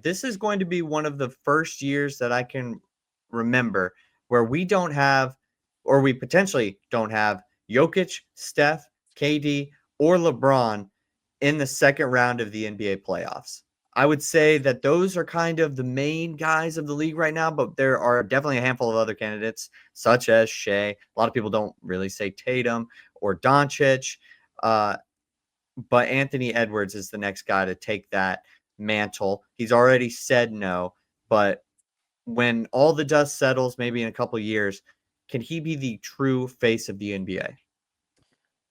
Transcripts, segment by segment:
This is going to be one of the first years that I can remember where we don't have, or we potentially don't have, Jokic, Steph, KD, or LeBron in the second round of the NBA playoffs. I would say that those are kind of the main guys of the league right now, but there are definitely a handful of other candidates, such as Shea. A lot of people don't really say Tatum or Doncic. Uh, but Anthony Edwards is the next guy to take that mantle. He's already said no, but when all the dust settles, maybe in a couple years, can he be the true face of the NBA?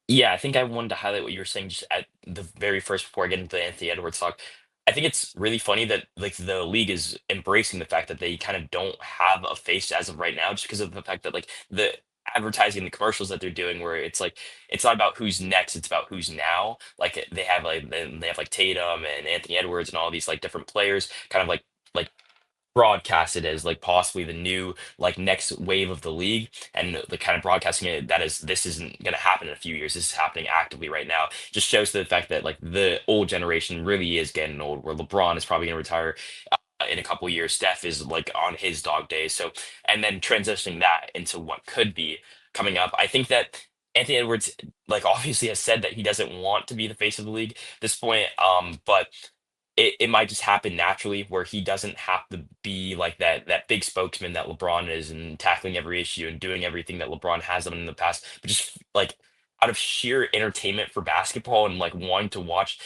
Yeah, I think I wanted to highlight what you were saying just at the very first before I get into the Anthony Edwards talk. I think it's really funny that like the league is embracing the fact that they kind of don't have a face as of right now, just because of the fact that like the advertising, the commercials that they're doing, where it's like it's not about who's next, it's about who's now. Like they have like Tatum and Anthony Edwards and all these like different players, kind of like broadcasted as like possibly the new like next wave of the league, and the kind of broadcasting it that is this isn't going to happen in a few years, this is happening actively right now, just shows the fact that like the old generation really is getting old, where LeBron is probably going to retire in a couple years. Steph is like on his dog days. So, and then transitioning that into what could be coming up, I think that Anthony Edwards, like obviously has said that he doesn't want to be the face of the league at this point. But it might just happen naturally where he doesn't have to be like that big spokesman that LeBron is, and tackling every issue and doing everything that LeBron has done in the past, but just like out of sheer entertainment for basketball and like wanting to watch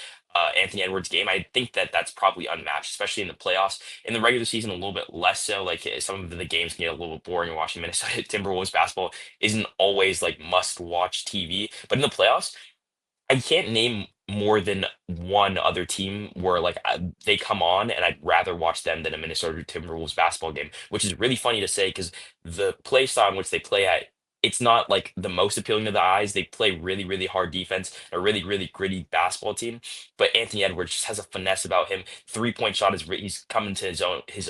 Anthony Edwards game. I think that that's probably unmatched, especially in the playoffs. In the regular season, a little bit less so. Like some of the games can get a little bit boring. Watching Minnesota Timberwolves basketball isn't always like must watch TV, but in the playoffs, I can't name more than one other team where like they come on and I'd rather watch them than a Minnesota Timberwolves basketball game, which is really funny to say because the play style in which they play at, it's not like the most appealing to the eyes. They play really, really hard defense, a really, really gritty basketball team. But Anthony Edwards just has a finesse about him. 3-point shot is he's coming to his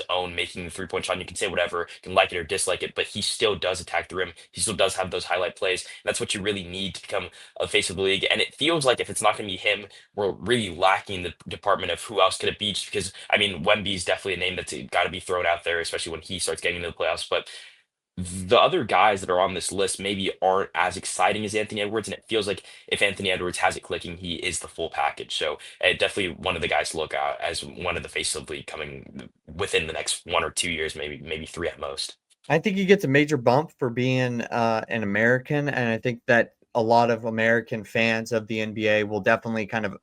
own, making the 3-point shot. And you can say whatever, you can like it or dislike it, but he still does attack the rim. He still does have those highlight plays. That's what you really need to become a face of the league. And it feels like if it's not going to be him, we're really lacking the department of who else could it be. Just because I mean, Wemby's definitely a name that's got to be thrown out there, especially when he starts getting into the playoffs. But the other guys that are on this list maybe aren't as exciting as Anthony Edwards, and it feels like if Anthony Edwards has it clicking, he is the full package. So definitely one of the guys to look at as one of the faces of the league coming within the next 1 or 2 years, maybe three at most. I think he gets a major bump for being an American, and I think that a lot of American fans of the NBA will definitely kind of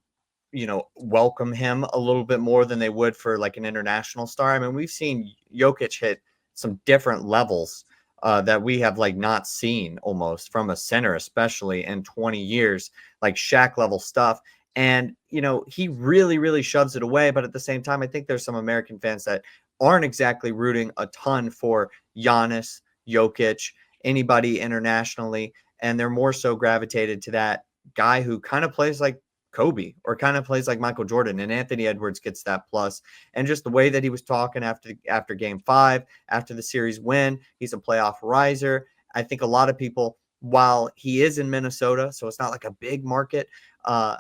welcome him a little bit more than they would for like an international star. I mean, we've seen Jokic hit some different levels that we have like not seen almost from a center, especially in 20 years, like Shaq level stuff. And, he really, really shoves it away. But at the same time, I think there's some American fans that aren't exactly rooting a ton for Giannis, Jokic, anybody internationally. And they're more so gravitated to that guy who kind of plays like Kobe or kind of plays like Michael Jordan, and Anthony Edwards gets that plus. And just the way that he was talking after game 5, after the series win, he's a playoff riser. I think a lot of people, while he is in Minnesota, so it's not like a big market, uh,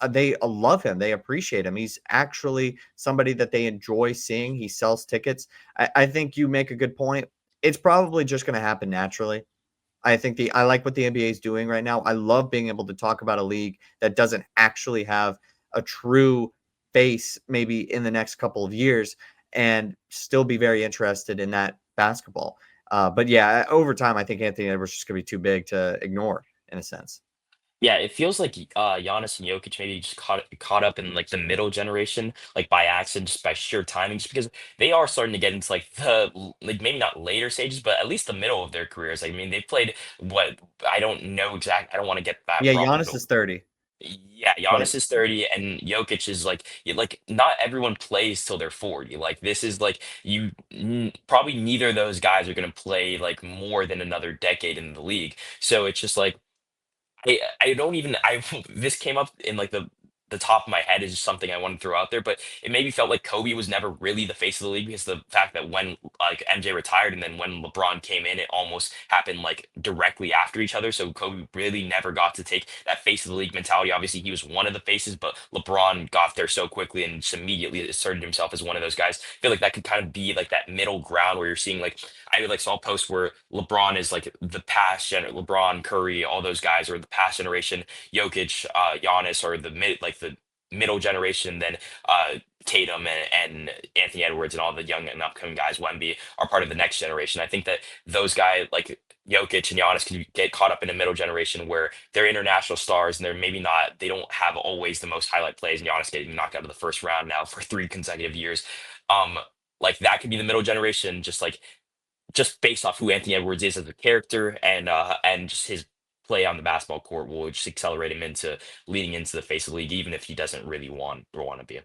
they love him. They appreciate him. He's actually somebody that they enjoy seeing. He sells tickets. I think you make a good point. It's probably just going to happen naturally. I like what the NBA is doing right now. I love being able to talk about a league that doesn't actually have a true face maybe in the next couple of years and still be very interested in that basketball. But yeah, over time, I think Anthony Edwards is just going to be too big to ignore in a sense. Yeah, it feels like Giannis and Jokic maybe just caught up in like the middle generation, like by accident, just by sheer timing, just because they are starting to get into like like maybe not later stages, but at least the middle of their careers. Like, I mean, they played what I don't know exact. I don't want to get that Yeah, wrong, Giannis but is 30, yeah, but Giannis is 30 and Jokic is like like not everyone plays till they're 40. Like this is like probably neither of those guys are going to play like more than another decade in the league. So it's just like I don't even I this came up in like the the top of my head is just something I want to throw out there, but it maybe felt like Kobe was never really the face of the league because the fact that when like MJ retired and then when LeBron came in, it almost happened like directly after each other. So Kobe really never got to take that face of the league mentality. Obviously, he was one of the faces, but LeBron got there so quickly and just immediately asserted himself as one of those guys. I feel like that could kind of be like that middle ground where you're seeing like I like saw posts where LeBron is like the LeBron, Curry, all those guys are the past generation Jokic, Giannis, or the the middle generation, then Tatum and Anthony Edwards and all the young and upcoming guys, Wemby, are part of the next generation. I think that those guys like Jokic and Giannis can get caught up in a middle generation where they're international stars and they're maybe not, they don't have always the most highlight plays. And Giannis getting knocked out of the first round now for 3 consecutive years. Um, like that could be the middle generation, just based off who Anthony Edwards is as a character and just his play on the basketball court will just accelerate him into leading into the face of the league, even if he doesn't really want to be.